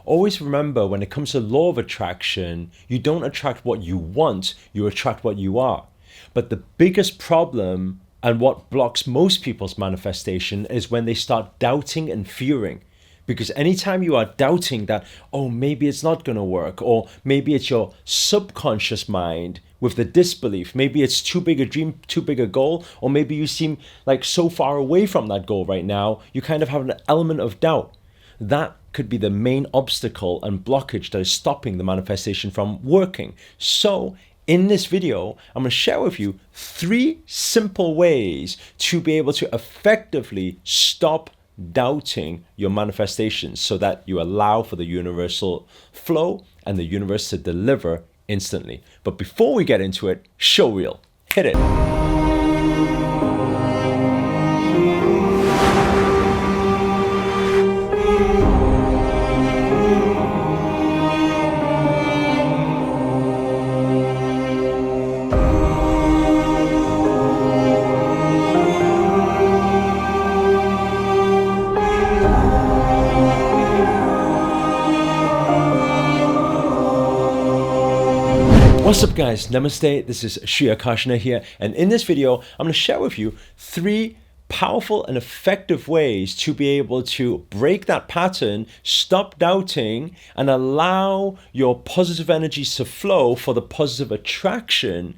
always remember, when it comes to law of attraction, you don't attract what you want, you attract what you are. But the biggest problem and what blocks most people's manifestation is when they start doubting and fearing. Because anytime you are doubting that, oh, maybe it's not going to work, or maybe it's your subconscious mind with the disbelief, maybe it's too big a dream, too big a goal, or maybe you seem like so far away from that goal right now, you kind of have an element of doubt. That could be the main obstacle and blockage that is stopping the manifestation from working. So in this video, I'm going to share with you 3 simple ways to be able to effectively stop doubting your manifestations so that you allow for the universal flow and the universe to deliver instantly. But before we get into it, show reel. Hit it. What's up guys, Namaste, this is Akarshana here, and in this video I'm going to share with you 3 powerful and effective ways to be able to break that pattern, stop doubting, and allow your positive energies to flow for the positive attraction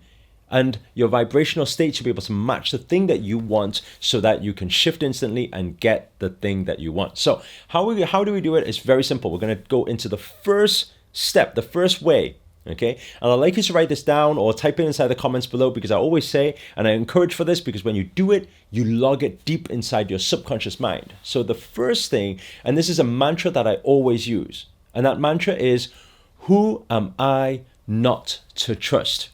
and your vibrational state to be able to match the thing that you want so that you can shift instantly and get the thing that you want. So how do we do it? It's very simple. We're going to go into the first step, the first way. Okay, and I'd like you to write this down or type it inside the comments below, because I always say, and I encourage for this, because when you do it, you log it deep inside your subconscious mind. So the first thing, and this is a mantra that I always use, and that mantra is, who am I not to trust?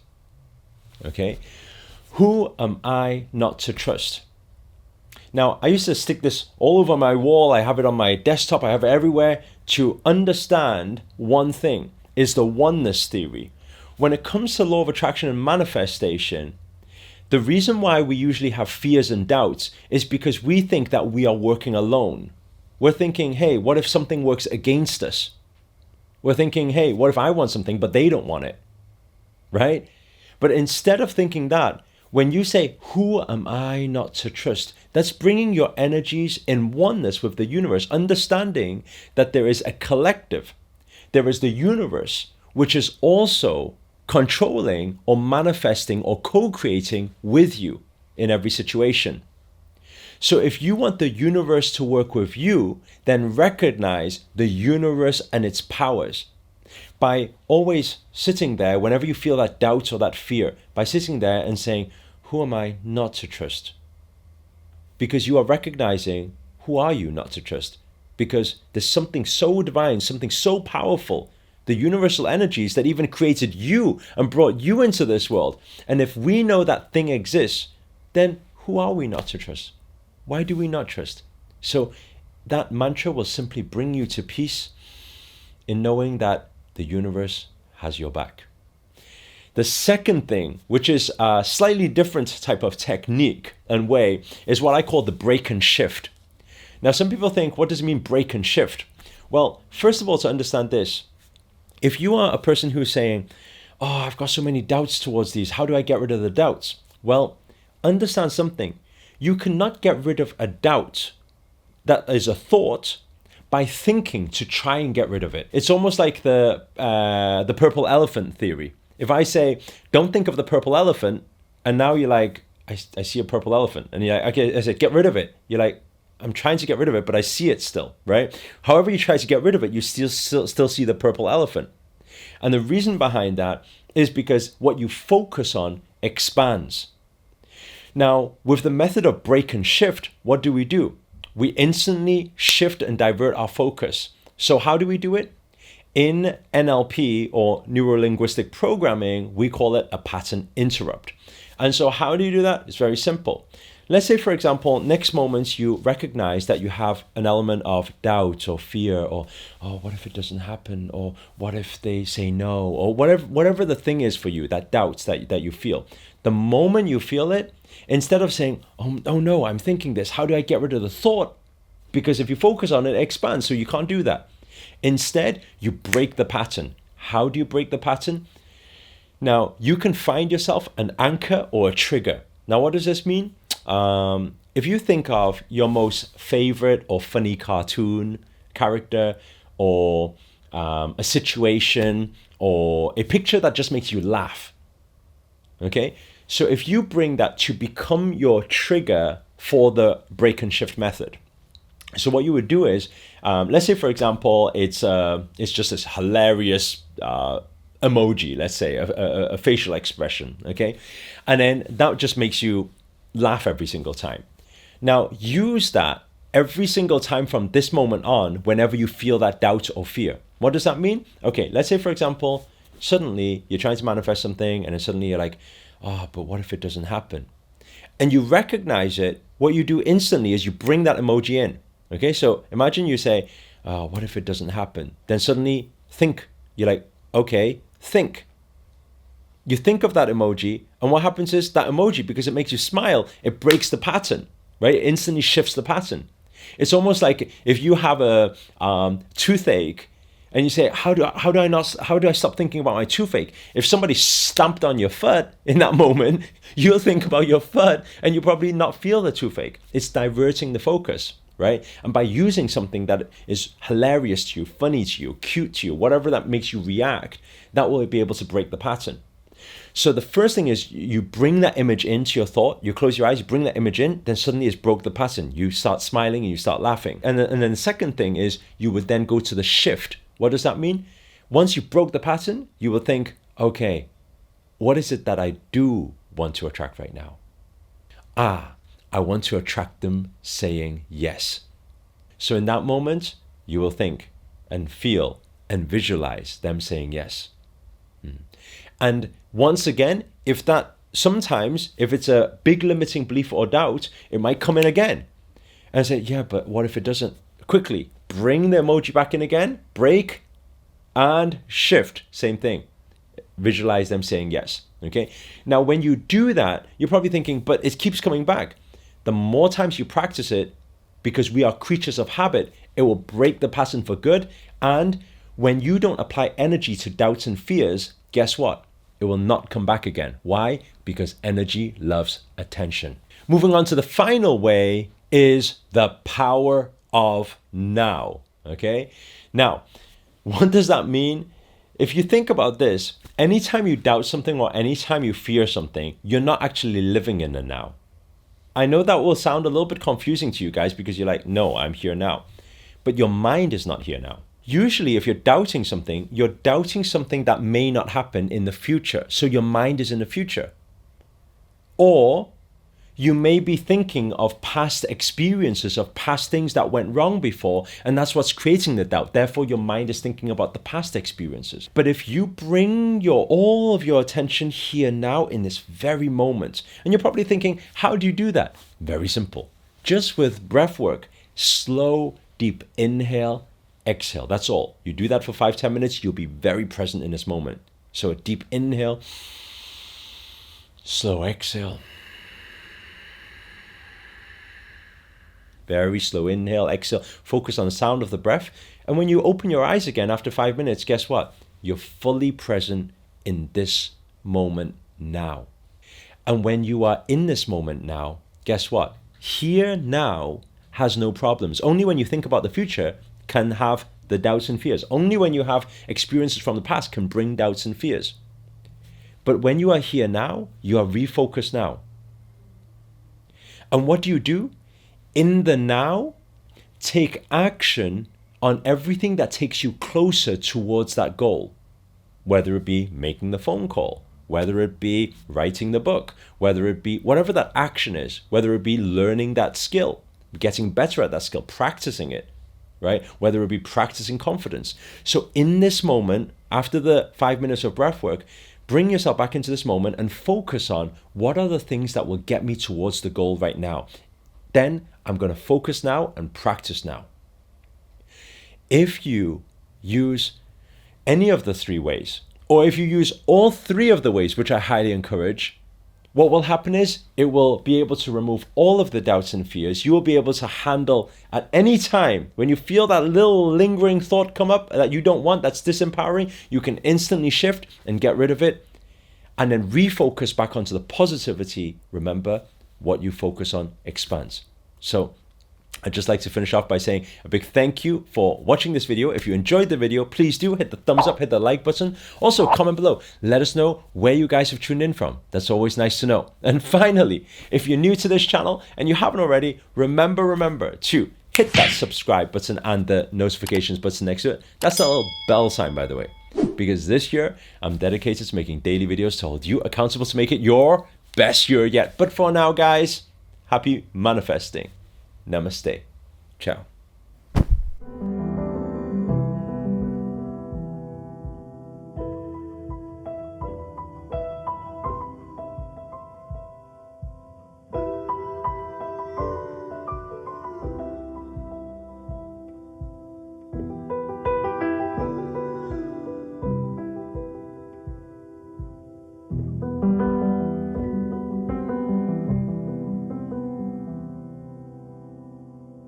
Okay, who am I not to trust? Now, I used to stick this all over my wall. I have it on my desktop. I have it everywhere to understand one thing. Is the oneness theory. When it comes to law of attraction and manifestation, the reason why we usually have fears and doubts is because we think that we are working alone. We're thinking, hey, what if something works against us? We're thinking, hey, what if I want something but they don't want it, right? But instead of thinking that, when you say, who am I not to trust? That's bringing your energies in oneness with the universe, understanding that there is a collective. There is the universe, which is also controlling or manifesting or co-creating with you in every situation. So if you want the universe to work with you, then recognize the universe and its powers. By always sitting there, whenever you feel that doubt or that fear, by sitting there and saying, who am I not to trust? Because you are recognizing, who are you not to trust? Because there's something so divine, something so powerful, the universal energies that even created you and brought you into this world. And if we know that thing exists, then who are we not to trust? Why do we not trust? So that mantra will simply bring you to peace in knowing that the universe has your back. The second thing, which is a slightly different type of technique and way, is what I call the break and shift. Now, some people think, what does it mean, break and shift? Well, first of all, to understand this, if you are a person who's saying, oh, I've got so many doubts towards these, how do I get rid of the doubts? Well, understand something. You cannot get rid of a doubt that is a thought by thinking to try and get rid of it. It's almost like the purple elephant theory. If I say, don't think of the purple elephant, and now you're like, I see a purple elephant, and you're like, okay, I said, get rid of it. You're like, I'm trying to get rid of it, but I see it still, right? However you try to get rid of it, you still see the purple elephant. And the reason behind that is because what you focus on expands. Now, with the method of break and shift, what do? We instantly shift and divert our focus. So how do we do it? In NLP, or neuro-linguistic programming, we call it a pattern interrupt. And so how do you do that? It's very simple. Let's say, for example, next moment you recognize that you have an element of doubt or fear, or, oh, what if it doesn't happen? Or what if they say no? Or whatever the thing is for you, that doubts that you feel. The moment you feel it, instead of saying, oh no, I'm thinking this, how do I get rid of the thought? Because if you focus on it, it expands, so you can't do that. Instead, you break the pattern. How do you break the pattern? Now, you can find yourself an anchor or a trigger. Now, what does this mean? If you think of your most favorite or funny cartoon character, or a situation, or a picture that just makes you laugh, okay? So if you bring that to become your trigger for the break and shift method, so what you would do is, let's say, for example, it's just this hilarious emoji, let's say, a facial expression, okay? And then that just makes you laugh every single time. Now, use that every single time from this moment on whenever you feel that doubt or fear. What does that mean? Okay, let's say, for example, suddenly you're trying to manifest something and then suddenly you're like, oh, but what if it doesn't happen? And you recognize it. What you do instantly is you bring that emoji in. Okay, so imagine you say, oh, what if it doesn't happen? Then suddenly think. You're like, okay, think. You think of that emoji, and what happens is that emoji, because it makes you smile, it breaks the pattern, right? It instantly shifts the pattern. It's almost like if you have a toothache and you say, how do I stop thinking about my toothache? If somebody stamped on your foot in that moment, you'll think about your foot and you'll probably not feel the toothache. It's diverting the focus, right? And by using something that is hilarious to you, funny to you, cute to you, whatever that makes you react, that will be able to break the pattern. So the first thing is you bring that image into your thought, you close your eyes, you bring that image in, then suddenly it's broke the pattern. You start smiling and you start laughing. And then the second thing is you would then go to the shift. What does that mean? Once you broke the pattern, you will think, okay, what is it that I do want to attract right now? I want to attract them saying yes. So in that moment, you will think and feel and visualize them saying yes. And once again, if it's a big limiting belief or doubt, it might come in again and say, yeah, but what if it doesn't? Quickly bring the emoji back in again, break and shift. Same thing. Visualize them saying yes. Okay. Now, when you do that, you're probably thinking, but it keeps coming back. The more times you practice it, because we are creatures of habit, it will break the pattern for good. And when you don't apply energy to doubts and fears, guess what? It will not come back again. Why? Because energy loves attention. Moving on to the final way is the power of now. Okay? Now, what does that mean? If you think about this, anytime you doubt something or anytime you fear something, you're not actually living in the now. I know that will sound a little bit confusing to you guys because you're like, no, I'm here now. But your mind is not here now. Usually, if you're doubting something that may not happen in the future. So your mind is in the future. Or you may be thinking of past experiences, of past things that went wrong before, and that's what's creating the doubt. Therefore, your mind is thinking about the past experiences. But if you bring all of your attention here now in this very moment, and you're probably thinking, how do you do that? Very simple. Just with breath work, slow, deep inhale, exhale. That's all. You do that for 5-10 minutes, you'll be very present in this moment. So a deep inhale, slow exhale. Very slow inhale, exhale. Focus on the sound of the breath. And when you open your eyes again after 5 minutes, guess what? You're fully present in this moment now. And when you are in this moment now, guess what? Here now has no problems. Only when you think about the future can have the doubts and fears. Only when you have experiences from the past can bring doubts and fears. But when you are here now, you are refocused now. And what do? In the now, take action on everything that takes you closer towards that goal. Whether it be making the phone call, whether it be writing the book, whether it be whatever that action is, whether it be learning that skill, getting better at that skill, practicing it, right? Whether it be practicing confidence. So in this moment, after the 5 minutes of breath work, bring yourself back into this moment and focus on what are the things that will get me towards the goal right now. Then I'm going to focus now and practice now. If you use any of the 3 ways, or if you use all 3 of the ways, which I highly encourage, what will happen is it will be able to remove all of the doubts and fears. You will be able to handle at any time when you feel that little lingering thought come up that you don't want, that's disempowering, you can instantly shift and get rid of it and then refocus back onto the positivity. Remember, what you focus on expands. So I'd just like to finish off by saying a big thank you for watching this video. If you enjoyed the video, please do hit the thumbs up, hit the like button. Also, comment below. Let us know where you guys have tuned in from. That's always nice to know. And finally, if you're new to this channel and you haven't already, remember to hit that subscribe button and the notifications button next to it. That's that little bell sign, by the way. Because this year, I'm dedicated to making daily videos to hold you accountable to make it your best year yet. But for now, guys, happy manifesting. Namaste. Ciao.